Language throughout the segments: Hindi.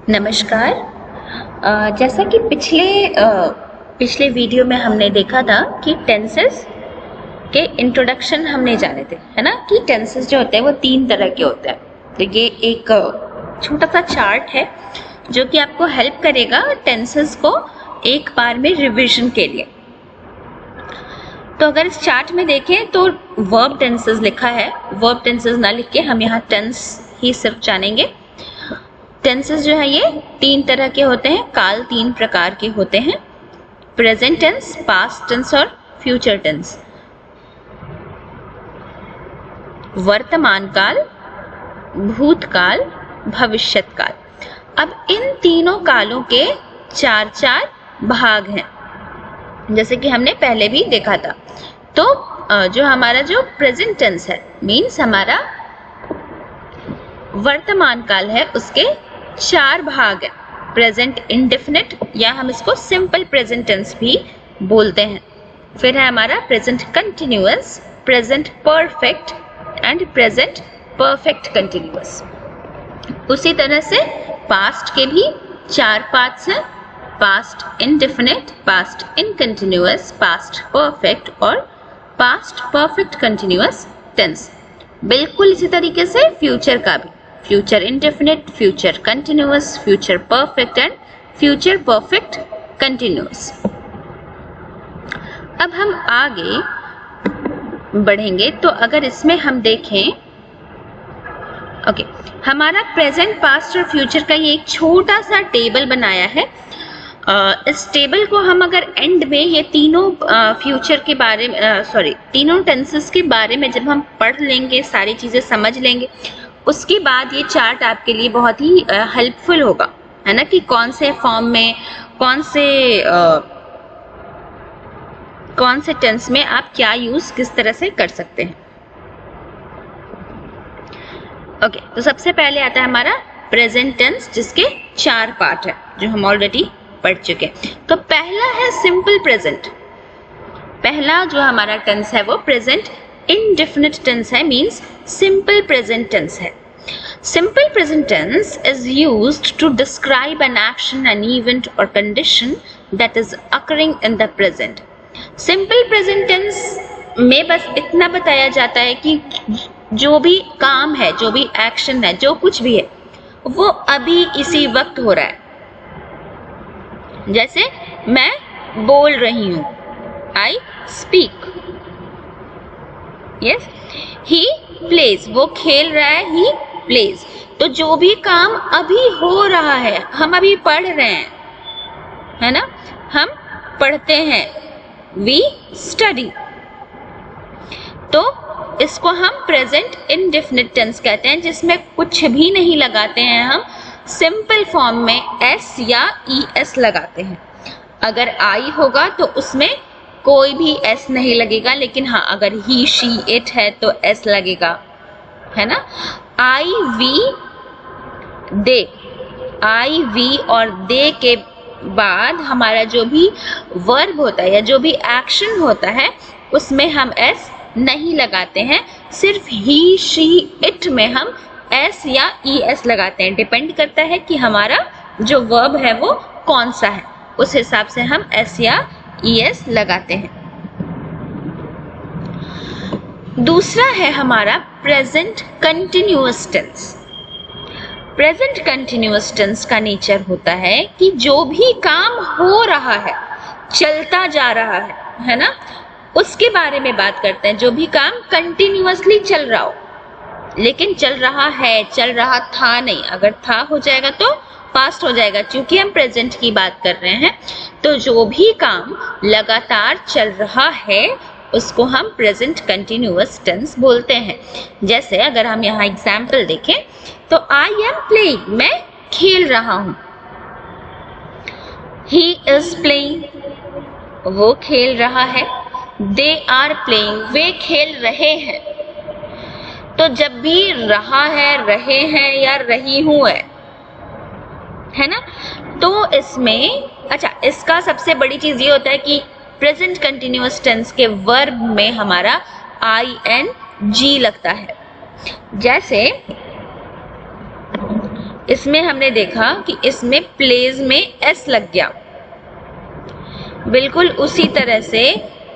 नमस्कार। जैसा कि पिछले वीडियो में हमने देखा था कि टेंसेस के इंट्रोडक्शन हमने जाने थे, है ना, कि टेंसेस जो होते हैं वो 3 तरह के होते हैं। तो ये एक छोटा सा चार्ट है जो कि आपको हेल्प करेगा टेंसेस को एक बार में रिवीजन के लिए। तो अगर इस चार्ट में देखें तो वर्ब टेंसेस लिखा है, वर्ब टेंसेस ना लिख के हम यहाँ टेंस ही सिर्फ जानेंगे। टेंसेस जो है ये 3 तरह के होते हैं, काल 3 प्रकार के होते हैं, प्रेजेंट टेंस, पास्ट टेंस और फ्यूचर टेंस। वर्तमान काल, भूतकाल, भविष्यत काल। अब इन तीनों कालों के 4-4 भाग हैं, जैसे कि हमने पहले भी देखा था। तो जो हमारा जो प्रेजेंट टेंस है मीन्स हमारा वर्तमान काल है, उसके 4 भाग है। प्रेजेंट इंडेफिनिट या हम इसको सिंपल प्रेजेंट टेंस भी बोलते हैं। फिर है हमारा present continuous, present perfect and present perfect continuous. उसी तरह से पास्ट के भी 4 पार्ट्स हैं, past indefinite, past incontinuous, past perfect और पास्ट परफेक्ट कंटिन्यूअस टेंस। बिल्कुल इसी तरीके से फ्यूचर का भी, future indefinite, future continuous, future perfect and future perfect continuous. अब हम आगे बढ़ेंगे तो अगर इसमें हम देखें, ओके, हमारा प्रेजेंट, पास्ट और फ्यूचर का ये एक छोटा सा टेबल बनाया है। इस टेबल को हम अगर एंड में ये तीनों फ्यूचर के बारे में तीनों टेंसेस के बारे में जब हम पढ़ लेंगे, सारी चीज़ें समझ लेंगे, उसके बाद ये चार्ट आपके लिए बहुत ही हेल्पफुल होगा, है ना, कि कौन से फॉर्म में कौन से टेंस में आप क्या यूज़ किस तरह से कर सकते हैं। ओके, तो सबसे पहले आता है हमारा प्रेजेंट टेंस, जिसके 4 पार्ट है जो हम ऑलरेडी पढ़ चुके हैं। तो पहला है सिंपल प्रेजेंट। पहला जो हमारा टेंस है वो प्रेजेंट इंडेफिनिट टेंस है, मींस सिंपल प्रेजेंट टेंस है। Simple present tense is used to describe an action, an event or condition that is occurring in the present. Simple present tense में बस इतना बताया जाता है कि जो भी काम है, जो भी एक्शन है, जो कुछ भी है वो अभी इसी वक्त हो रहा है। जैसे मैं बोल रही हूँ, I speak. Yes, he plays, वो खेल रहा है, he plays। तो जो भी काम अभी हो रहा है, हम अभी पढ़ रहे हैं, है ना, हम पढ़ते हैं, we study। तो इसको हम प्रेजेंट इंडेफिनिट टेंस कहते हैं, जिसमें कुछ भी नहीं लगाते हैं, हम सिंपल फॉर्म में s या es लगाते हैं। अगर I होगा तो उसमें कोई भी s नहीं लगेगा, लेकिन हाँ अगर he, she, it है तो s लगेगा, है ना। I, we, they, I, we और they के बाद हमारा जो भी वर्ब होता है या जो भी एक्शन होता है उसमें हम s नहीं लगाते हैं, सिर्फ he, she, it में हम s या es लगाते हैं। डिपेंड करता है कि हमारा जो वर्ब है वो कौन सा है, उस हिसाब से हम s या es लगाते हैं। दूसरा है हमारा present continuous tense. Present continuous tense का नेचर होता है कि जो भी काम हो रहा है, चलता जा रहा है ना, उसके बारे में बात करते हैं। जो भी काम कंटिन्यूअसली चल रहा हो, लेकिन चल रहा है, चल रहा था नहीं, अगर था हो जाएगा तो पास्ट हो जाएगा, क्योंकि हम प्रेजेंट की बात कर रहे हैं। तो जो भी काम लगातार चल रहा है उसको हम प्रेजेंट कंटिन्यूअस टेंस बोलते हैं। जैसे अगर हम यहाँ एग्जाम्पल देखें तो आई एम प्लेइंग, मैं खेल रहा हूं। ही इज प्लेइंग, वो खेल रहा है। दे आर प्लेइंग, वे खेल रहे हैं। तो जब भी रहा है, रहे हैं या रही हूं है ना, तो इसमें अच्छा, इसका सबसे बड़ी चीज ये होता है कि प्रेजेंट कंटिन्यूअस टेंस के वर्ब में हमारा ING लगता है। जैसे इसमें हमने देखा कि इसमें प्लेज में एस लग गया, बिल्कुल उसी तरह से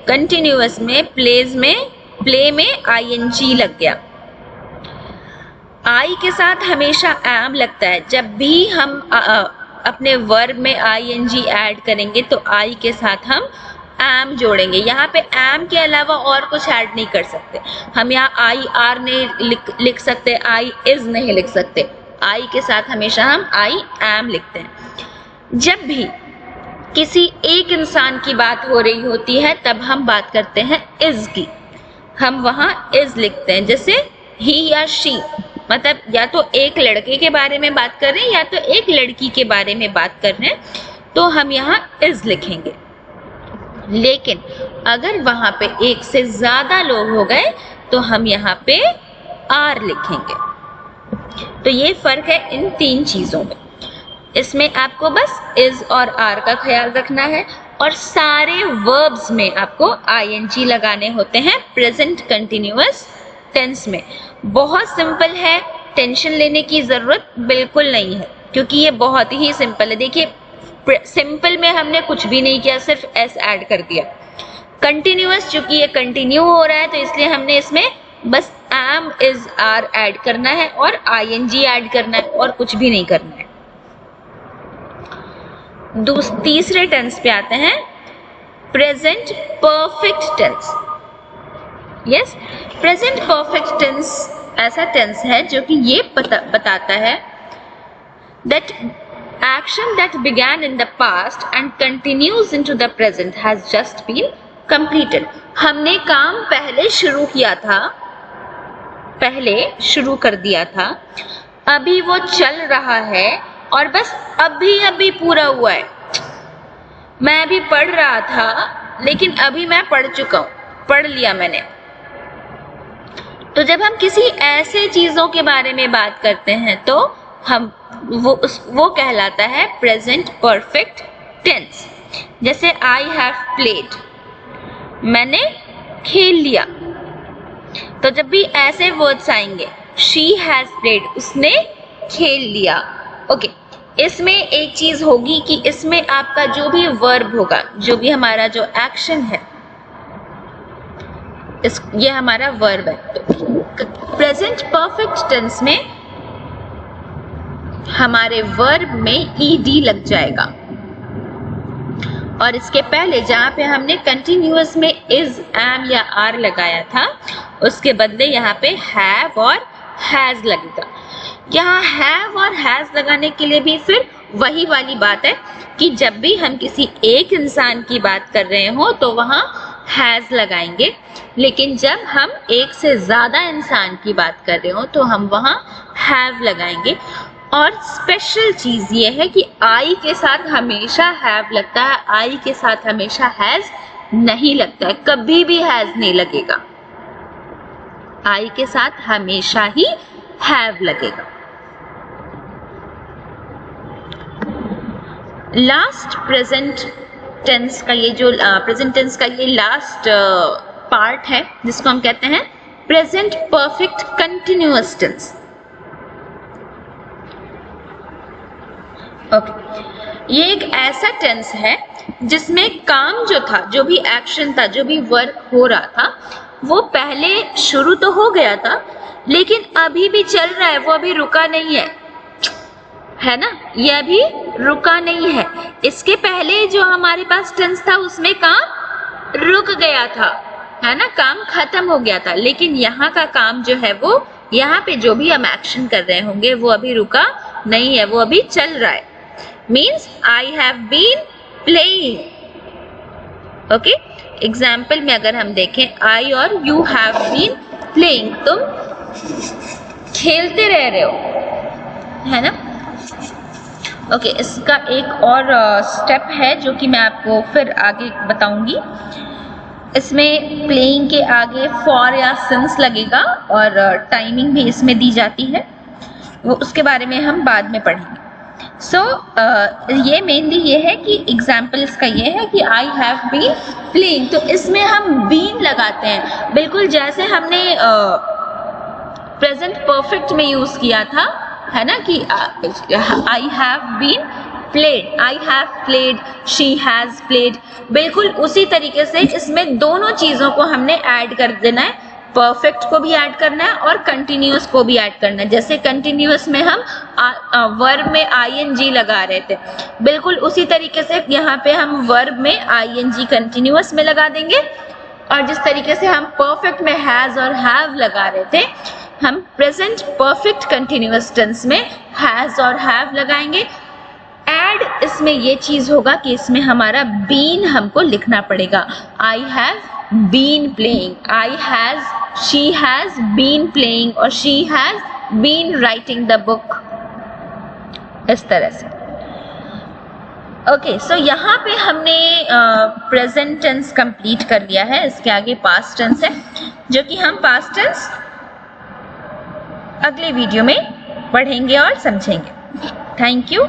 कंटिन्यूअस में प्ले में आईएनजी लग गया। आई के साथ हमेशा एम लगता है। जब भी हम अपने वर्ब में आईएनजी ऐड करेंगे तो आई के साथ हम एम जोड़ेंगे। यहाँ पे एम के अलावा और कुछ ऐड नहीं कर सकते। हम यहाँ आई आर नहीं लिख सकते, आई इज नहीं लिख सकते। आई के साथ हमेशा हम आई एम लिखते हैं। जब भी किसी एक इंसान की बात हो रही होती है तब हम बात करते हैं इज की, हम वहाँ इज लिखते हैं। जैसे ही या शी, मतलब या तो एक लड़के के बारे में बात कर रहे हैं या तो एक लड़की के बारे में बात कर रहे हैं, तो हम यहाँ इज लिखेंगे। लेकिन अगर वहां पे एक से ज्यादा लोग हो गए तो हम यहाँ पे आर लिखेंगे। तो ये फर्क है इन 3 चीजों में। इसमें आपको बस इज और आर का ख्याल रखना है, और सारे वर्ब्स में आपको आईएनजी लगाने होते हैं प्रेजेंट कंटिन्यूअस टेंस में। बहुत सिंपल है, टेंशन लेने की जरूरत बिल्कुल नहीं है, क्योंकि ये बहुत ही सिंपल है। देखिए, सिंपल में हमने कुछ भी नहीं किया, सिर्फ एस ऐड कर दिया। कंटिन्यूअस, चूंकि ये कंटिन्यू हो रहा है तो इसलिए हमने इसमें बस एम इज आर ऐड करना है और आईएनजी ऐड करना है, और कुछ भी नहीं करना है। तीसरे टेंस पे आते हैं, present perfect tense. Yes, present perfect tense ऐसा टेंस है जो कि ये बताता है that action that began in the past and continues into the present has just been completed. हमने काम पहले शुरू कर दिया था, अभी वो चल रहा है और बस अभी पूरा हुआ है। मैं अभी पढ़ रहा था लेकिन अभी मैं पढ़ चुका हूँ, पढ़ लिया मैंने। तो जब हम किसी ऐसे चीजों के बारे में बात करते हैं तो हम वो कहलाता है प्रेजेंट परफेक्ट टेंस। जैसे आई हैव प्लेड, मैंने खेल लिया। तो जब भी ऐसे वर्ड्स आएंगे, शी हैज प्लेड, उसने खेल लिया। ओके, इसमें एक चीज होगी कि इसमें आपका जो भी वर्ब होगा, जो भी हमारा जो एक्शन है, ये हमारा वर्ब है। तो प्रेजेंट परफेक्ट टेंस में हमारे वर्ब में ईडी लग जाएगा, और इसके पहले जहां पे हमने कंटिन्यूअस में इज, एम या आर लगाया था, उसके बदले यहाँ पे हैव और हैज लगेगा। यहाँ हैव और हैज लगाने के लिए भी फिर वही वाली बात है कि जब भी हम किसी एक इंसान की बात कर रहे हो तो वहां हैज लगाएंगे, लेकिन जब हम एक से ज्यादा इंसान की बात कर रहे हो तो हम वहां हैव लगाएंगे। और स्पेशल चीज ये है कि आई के साथ हमेशा हैव लगता है, आई के साथ हमेशा हैज नहीं लगता है, कभी भी हैज नहीं लगेगा। आई के साथ हमेशा ही हैव लगेगा। लास्ट प्रेजेंट टेंस का ये जो प्रेजेंट टेंस का ये लास्ट पार्ट है जिसको हम कहते हैं present perfect continuous tense. Okay, ये एक ऐसा टेंस है जिसमें काम जो था, जो भी एक्शन था, जो भी वर्क हो रहा था, वो पहले शुरू तो हो गया था लेकिन अभी भी चल रहा है, वो अभी रुका नहीं है ना, ये अभी रुका नहीं है। इसके पहले जो हमारे पास टेंस था उसमें काम रुक गया था, है ना, काम खत्म हो गया था। लेकिन यहाँ का काम जो है वो, यहाँ पे जो भी हम एक्शन कर रहे होंगे वो अभी रुका नहीं है, वो अभी चल रहा है। Means I have been playing. Okay, example में अगर हम देखें, आई और यू हैव बीन प्लेइंग, तुम खेलते रह रहे हो, है ना। ओके, इसका एक और स्टेप है जो कि मैं आपको फिर आगे बताऊंगी। इसमें प्लेइंग के आगे फॉर या सिंस लगेगा और टाइमिंग भी इसमें दी जाती है, वो उसके बारे में हम बाद में पढ़ेंगे। ये मेनली ये है कि एग्जाम्पल इसका ये है कि आई हैव बीन प्लेइंग, तो इसमें हम बीन लगाते हैं, बिल्कुल जैसे हमने प्रेजेंट परफेक्ट में यूज किया था है ना कि I have been played, I have played, she has played. बिल्कुल उसी तरीके से इसमें दोनों चीजों को हमने ऐड कर देना है, परफेक्ट को भी ऐड करना है और कंटिन्यूअस को भी ऐड करना है। जैसे कंटिन्यूअस में हम वर्ब में आईएनजी लगा रहे थे, बिल्कुल उसी तरीके से यहाँ पे हम वर्ब में आईएनजी कंटिन्यूअस में लगा देंगे, और जिस तरीके से हम परफेक्ट में हैज और हैव लगा रहे थे, हम प्रेजेंट परफेक्ट कंटिन्यूअस टेंस में हैज और हैव लगाएंगे। ऐड इसमें ये चीज होगा कि इसमें हमारा बीन हमको लिखना पड़ेगा। I have been playing, I has, she has been playing और she has been writing the book, इस तरह से। ओके, सो यहाँ पे हमने प्रेजेंट टेंस कंप्लीट कर लिया है। इसके आगे पास्ट टेंस है, जो कि हम पास्ट टेंस अगले वीडियो में पढ़ेंगे और समझेंगे। Thank you.